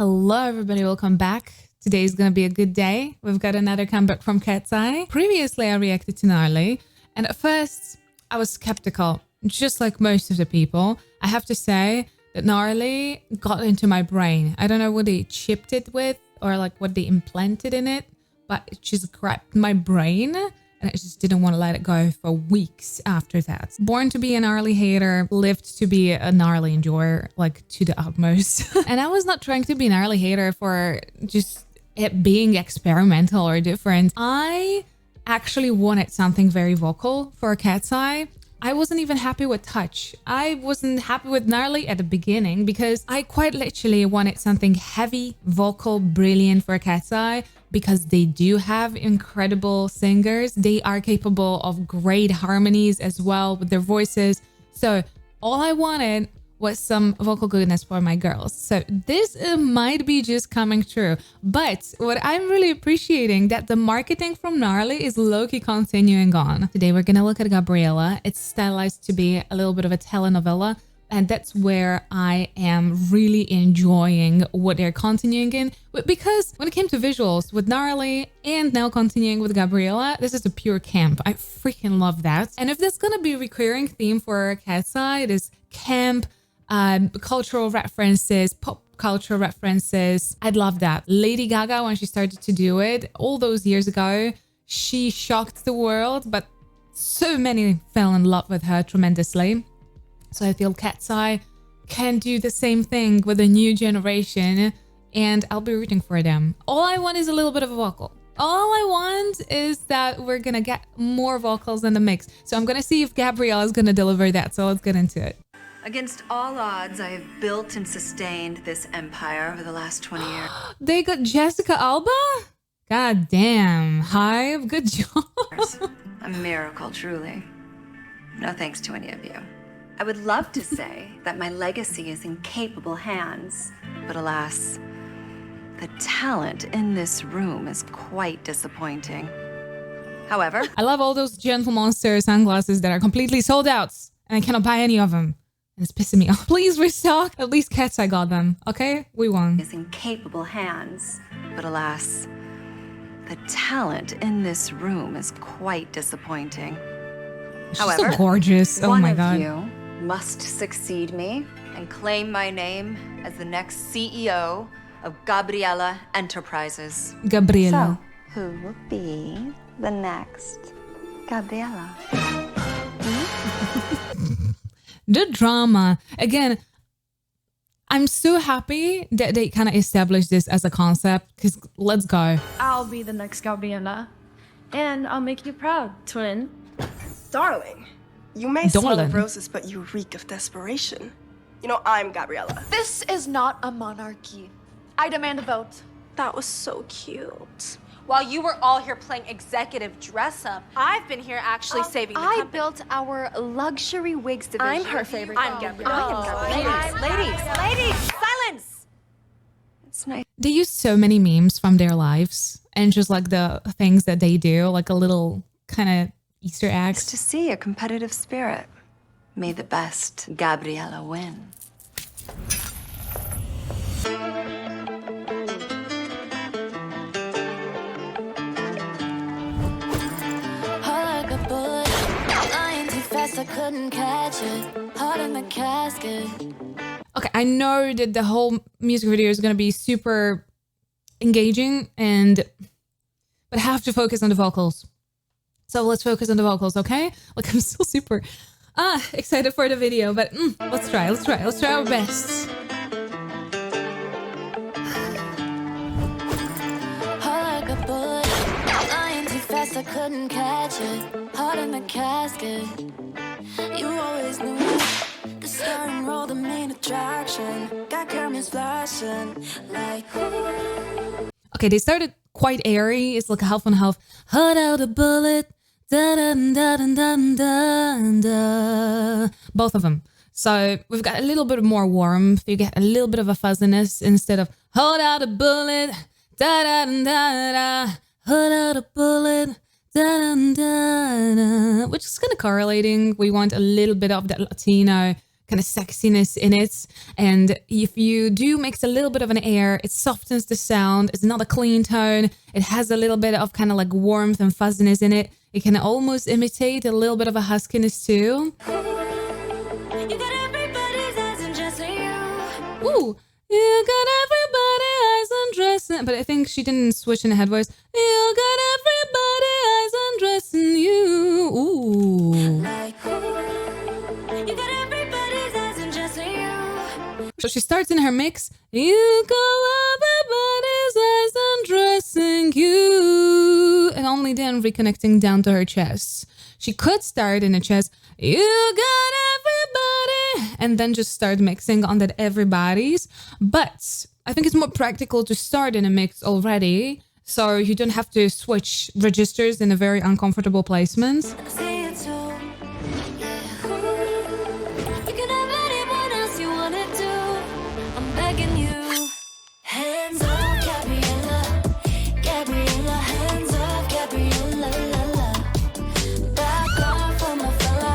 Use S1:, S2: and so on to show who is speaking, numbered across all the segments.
S1: Hello everybody, welcome back. Today is gonna be a good day. We've got another comeback from Katseye. Previously I reacted to Gnarly, and at first I was skeptical, just like most of the people. I have to say that Gnarly got into my brain. I don't know what they chipped it with or like what they implanted in it, but it just grabbed my brain and I just didn't want to let it go for weeks after that. Born to be a Gnarly hater, lived to be a Gnarly enjoyer, like to the utmost. And I was not trying to be a Gnarly hater for just it being experimental or different. I actually wanted something very vocal for Katseye. I wasn't even happy with Touch. I wasn't happy with Gnarly at the beginning because I quite literally wanted something heavy, vocal, brilliant for Katseye, because they do have incredible singers. They are capable of great harmonies as well with their voices. So all I wanted was some vocal goodness for my girls. So this might be just coming true. But what I'm really appreciating that the marketing from Gnarly is low-key continuing on. Today we're gonna look at Gabriella. It's stylized to be a little bit of a telenovela, and that's where I am really enjoying what they're continuing in. Because when it came to visuals with Gnarly and now continuing with Gabriella, this is a pure camp. I freaking love that. And if there's gonna be a recurring theme for Katseye, it is camp, cultural references, pop culture references. I'd love that. Lady Gaga, when she started to do it all those years ago, she shocked the world, but so many fell in love with her tremendously. So I feel Katseye can do the same thing with a new generation, and I'll be rooting for them. All I want is a little bit of a vocal. All I want is that we're gonna get more vocals in the mix. So I'm gonna see if Gabriella is gonna deliver that. So let's get into it.
S2: Against all odds, I have built and sustained this empire over the last 20 years.
S1: They got Jessica Alba? God damn. Hive, good job.
S2: A miracle, truly. No thanks to any of you. I would love to say that my legacy is in capable hands, but alas, the talent in this room is quite disappointing. However,
S1: I love all those Gentle Monster sunglasses that are completely sold out, and I cannot buy any of them. And it's pissing me off. Please restock. At least Katseye got them. Okay, we won.
S2: is in capable hands, but alas, the talent in this room is quite disappointing.
S1: She's so gorgeous. Oh my god.
S2: One of you must succeed me and claim my name as the next CEO of Gabriella Enterprises.
S1: Gabriella.
S2: So, who will be the next Gabriella?
S1: The drama. Again, I'm so happy that they kind of established this as a concept, because let's go.
S3: I'll be the next Gabriella. And I'll make you proud, twin.
S4: Darling, you may smell
S1: Darling.
S4: of roses, but you reek of desperation. You know, I'm Gabriella.
S5: This is not a monarchy. I demand a vote.
S4: That was so cute.
S6: While you were all here playing executive dress-up, I've been here actually saving the
S5: I
S6: company.
S5: built our luxury wigs division.
S4: I'm her favorite.
S6: I'm Gabriella. Ladies, silence!
S2: It's nice.
S1: They use so many memes from their lives and just like the things that they do, like a little kind of Easter eggs.
S2: to see a competitive spirit. May the best Gabriella win.
S7: Like a bullet, flying too fast, I couldn't catch it. Heart in the casket.
S1: Okay, I know that the whole music video is going to be super engaging, but I have to focus on the vocals. So let's focus on the vocals, okay? Like, I'm still super excited for the video, but let's try our best.
S7: Heart like a bullet, flying too fast, I couldn't catch it. Heart in the casket. You always knew the starring role, the main attraction. Got cameras flashing like.
S1: Okay, they started quite airy. It's like a half and half. Hot out a bullet. Da, da, da, da, da, da, da. Both of them. So we've got a little bit more warmth. You get a little bit of a fuzziness instead of hold out a bullet. Da, da, da, da, da. Hold out a bullet. Da, da, da, da. Which is kind of correlating. We want a little bit of that Latino kind of sexiness in it. And if you do mix a little bit of an air, it softens the sound. It's not a clean tone. It has a little bit of kind of like warmth and fuzziness in it. It can almost imitate a little bit of a huskiness too. Ooh, you got everybody eyes undressing. But I think she didn't switch in the head voice. You got everybody eyes undressing you. Ooh. You got everybody's eyes undressing you. So she starts in her mix. You got everybody's eyes undressing you. And only then reconnecting down to her chest. She could start in the chest. You got everybody. And then just start mixing on that everybody's. But I think it's more practical to start in a mix already. So you don't have to switch registers in a very uncomfortable placement.
S7: Hands off, Gabriella. Gabriella, hands off, Gabriella. La, la. Back off on my fella.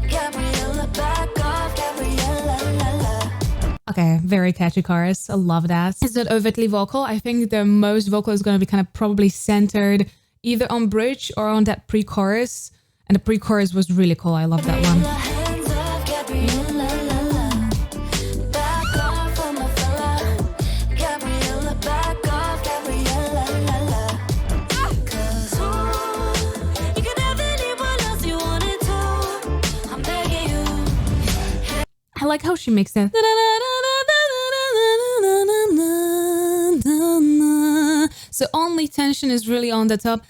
S7: Gabriella, back off, Gabriella. La, la.
S1: Okay, very catchy chorus. I love that. It's not overtly vocal. I think the most vocal is going to be kind of probably centered either on bridge or on that pre-chorus. And the pre-chorus was really cool. I love that one.
S7: Hands off, Gabriella. La, la. Back off on my fella. Gabriella, back off, Gabriella. La, la. 'Cause you could have anyone else you wanted to. I'm begging you.
S1: I like how she makes it. So only tension is really on the top.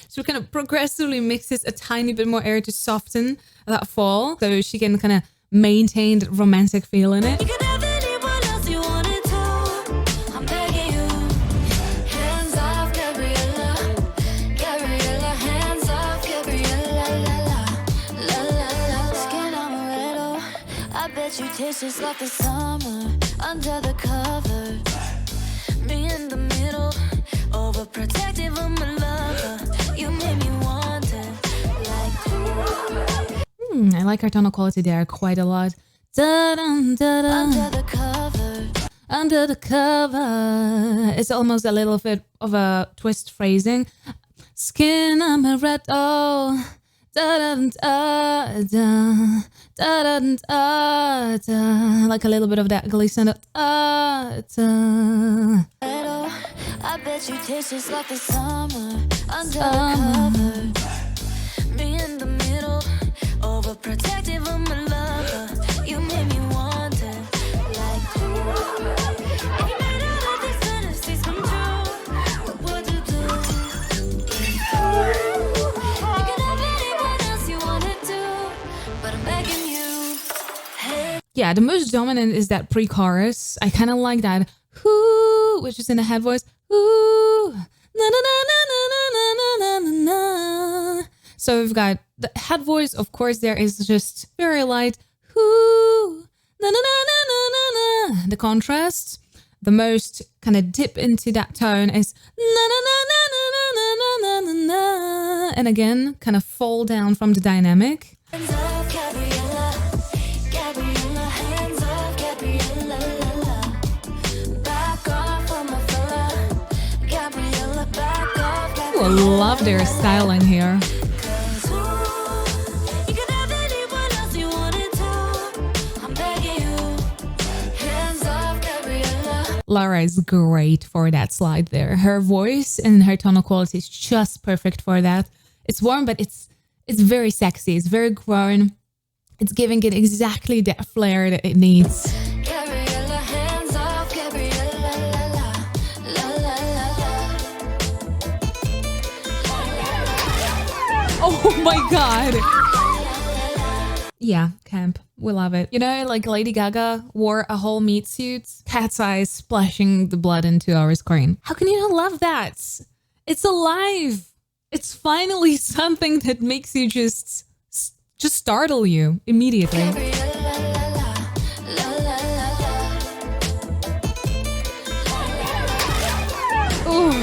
S1: So kind of progressively mixes a tiny bit more air to soften that fall. So she can kind of maintain the romantic feel in it.
S7: You could have anyone else you wanted to. I'm begging you. Hands off, Gabriella. Gabriella, hands off, Gabriella. La, la. La, la, la. Skin amaretto. I bet you taste just like the summer under the cover. Me in the middle, overprotective of my lover. You made me want it like
S1: I like her tonal quality there quite a lot.
S7: under the cover.
S1: Under the cover. It's almost a little bit of a twist phrasing. Skin amaretto. Like a little bit of that glee sound.
S7: I bet you taste just like the summer under the cover. Me in the middle, overprotective of my lover. You made me want it like if you made all of these fantasies come true, what would you do? You could have anyone else you wanted to, but I'm begging you. Hey.
S1: Yeah, the most dominant is that pre-chorus. I kind of like that. Whoo, which is in the head voice. Ooh, na na na na na na na na na. So we've got the head voice, of course, there is just very light. Ooh, na na na na na na na. The contrast, the most kind of dip into that tone is na na na na na na na na na na. And again, kind of fall down from the dynamic.
S7: Hands off, Gabriella. Gabriella, hands off, Gabriella. La, la. Back off on my fella. Gabriella, back off,
S1: Ooh, I love their styling here.
S7: you could have anyone else you wanted to. I'm begging you. Hands off, Gabriella.
S1: Lara is great for that slide there. Her voice and her tonal quality is just perfect for that. It's warm, but it's very sexy. It's very grown. It's giving it exactly that flair that it needs.
S7: Gabriella, hands off, Gabriella. La, la. La, la, la, la.
S1: Oh my god. Yeah, camp. We love it. You know, like Lady Gaga wore a whole meat suit. Katseye splashing the blood into our screen. How can you not love that? It's alive. It's finally something that makes you just startle you immediately.
S7: Gabriella, la, la. La, la, la, la.
S1: Ooh.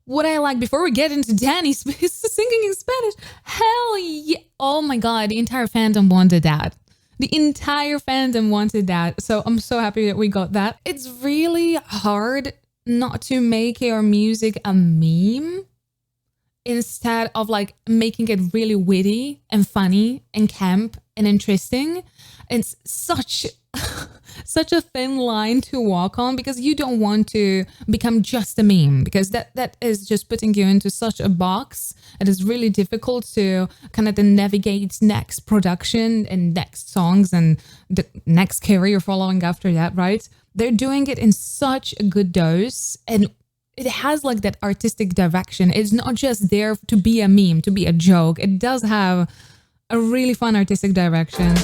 S1: What I like, before we get into Danny's singing in Spanish, hell yeah. Oh my God, the entire fandom wanted that. The entire fandom wanted that. So I'm so happy that we got that. It's really hard not to make your music a meme instead of like making it really witty and funny and camp and interesting. It's such such a thin line to walk on, because you don't want to become just a meme, because that is just putting you into such a box. It is really difficult to kind of then navigate next production and next songs and the next career following after that, right? They're doing it in such a good dose, and it has like that artistic direction. It's not just there to be a meme, to be a joke. It does have a really fun artistic direction.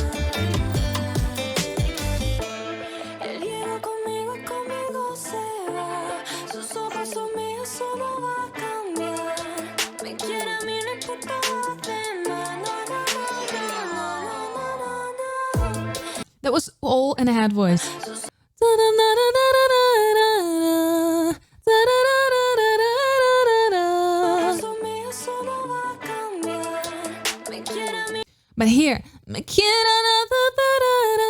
S1: That was all in a head voice. But here,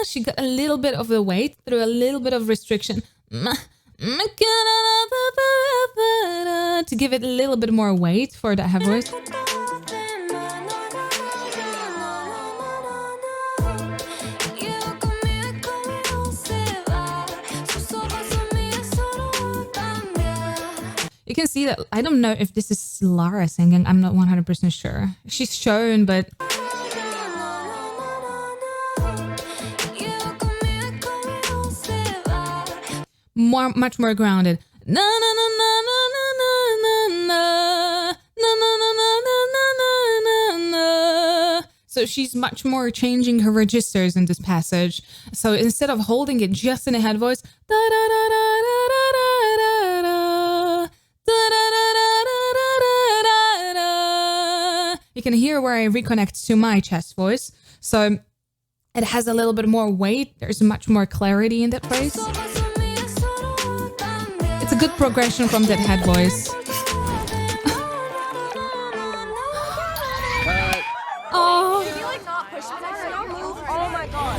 S1: she got a little bit of the weight through a little bit of restriction to give it a little bit more weight for that head voice. You can see that, I don't know if this is Lara singing, I'm not 100% sure. She's shown, but... much more grounded. Na na na na na na na na na na na. So she's much more changing her registers in this passage. So instead of holding it just in a head voice, da da da da da da da, you can hear where I reconnect to my chest voice. So it has a little bit more weight. There's much more clarity in that phrase. It's a good progression from that head voice. Oh.
S6: Can you like not push me next to you? Move. Oh my god.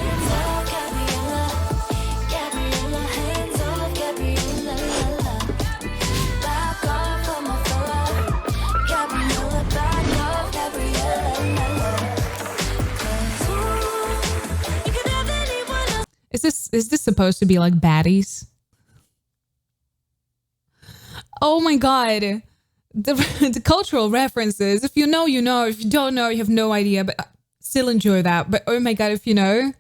S1: Is this supposed to be like baddies? Oh my god. The cultural references. If you know, you know. If you don't know, you have no idea. But still enjoy that. But oh my god, if you know.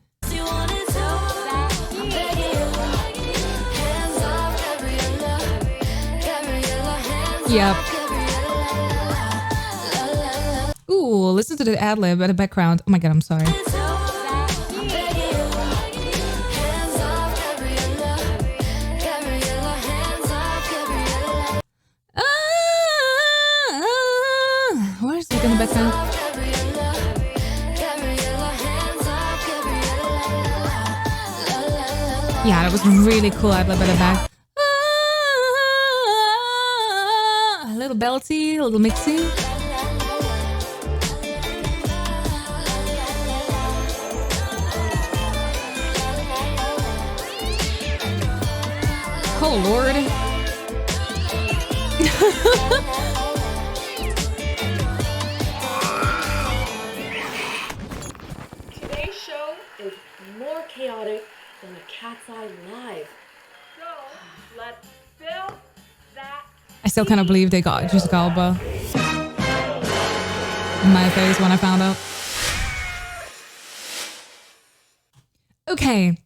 S1: Yep. Ooh, listen to the ad-lib at the background. Oh my god, I'm sorry. Where's it gonna background? Yeah, that was really cool ad-lib at the back. A little belty, a little mixy. Oh Lord.
S8: Today's show is more chaotic than a Katseye live. So let's fill that.
S1: I still kind of believe they got Jessica Alba in my face when I found out. Okay.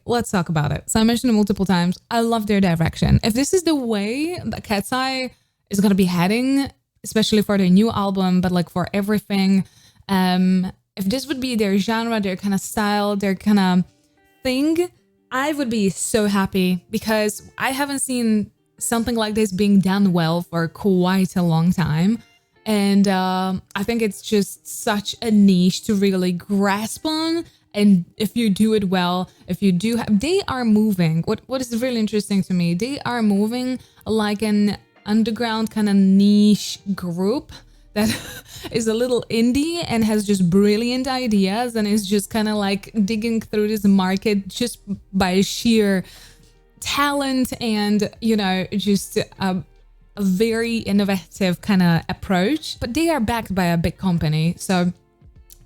S1: Let's talk about it. So I mentioned it multiple times. I love their direction. If this is the way that Katseye is going to be heading, especially for their new album, but like for everything, if this would be their genre, their kind of style, their kind of thing, I would be so happy, because I haven't seen something like this being done well for quite a long time. And I think it's just such a niche to really grasp on And if you do it well, if you do have, they are moving. What is really interesting to me, they are moving like an underground kind of niche group that is a little indie and has just brilliant ideas and is just kind of like digging through this market just by sheer talent and, you know, just a very innovative kind of approach. But they are backed by a big company, so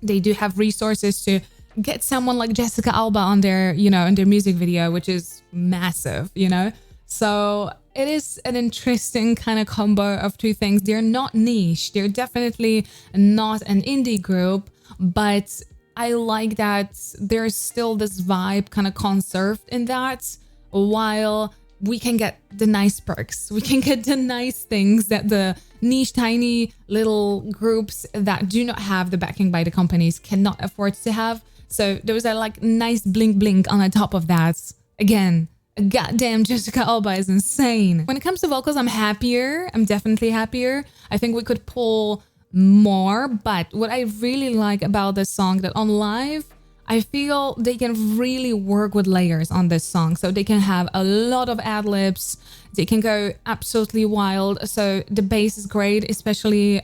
S1: they do have resources to get someone like Jessica Alba on their, you know, in their music video, which is massive, you know. So it is an interesting kind of combo of two things. They're not niche, they're definitely not an indie group, but I like that there's still this vibe kind of conserved in that, while we can get the nice perks, we can get the nice things that the niche, tiny little groups that do not have the backing by the companies cannot afford to have. So those are like nice blink blink on the top of that. Again, goddamn Jessica Alba is insane. When it comes to vocals, I'm happier. I'm definitely happier. I think we could pull more, but what I really like about this song, that on live, I feel they can really work with layers on this song. So they can have a lot of ad-libs, they can go absolutely wild. So the bass is great, especially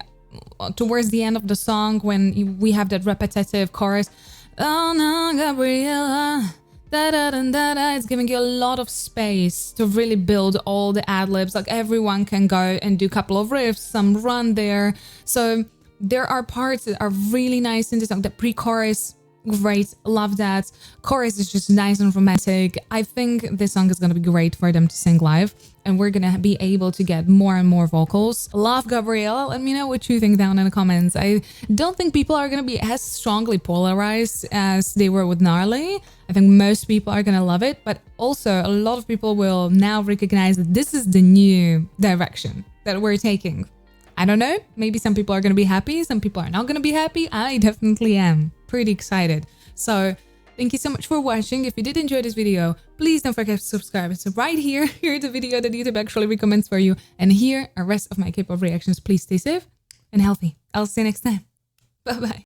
S1: towards the end of the song when we have that repetitive chorus. Oh no, Gabriella, da da da da da. It's giving you a lot of space to really build all the ad-libs. Like everyone can go and do a couple of riffs, some run there. So there are parts that are really nice in the song. The pre-chorus, great, love that. Chorus is just nice and romantic. I think this song is gonna be great for them to sing live, and we're gonna be able to get more and more vocals. Love Gabriella. Let me know what you think down in the comments. I don't think people are gonna be as strongly polarized as they were with Gnarly. I think most people are gonna love it, but also a lot of people will now recognize that this is the new direction that we're taking. I don't know, maybe some people are gonna be happy, some people are not gonna be happy. I definitely am pretty excited. So thank you so much for watching. If you did enjoy this video, please don't forget to subscribe. So right here, here's the video that YouTube actually recommends for you. And here are the rest of my K-pop reactions. Please stay safe and healthy. I'll see you next time. Bye-bye.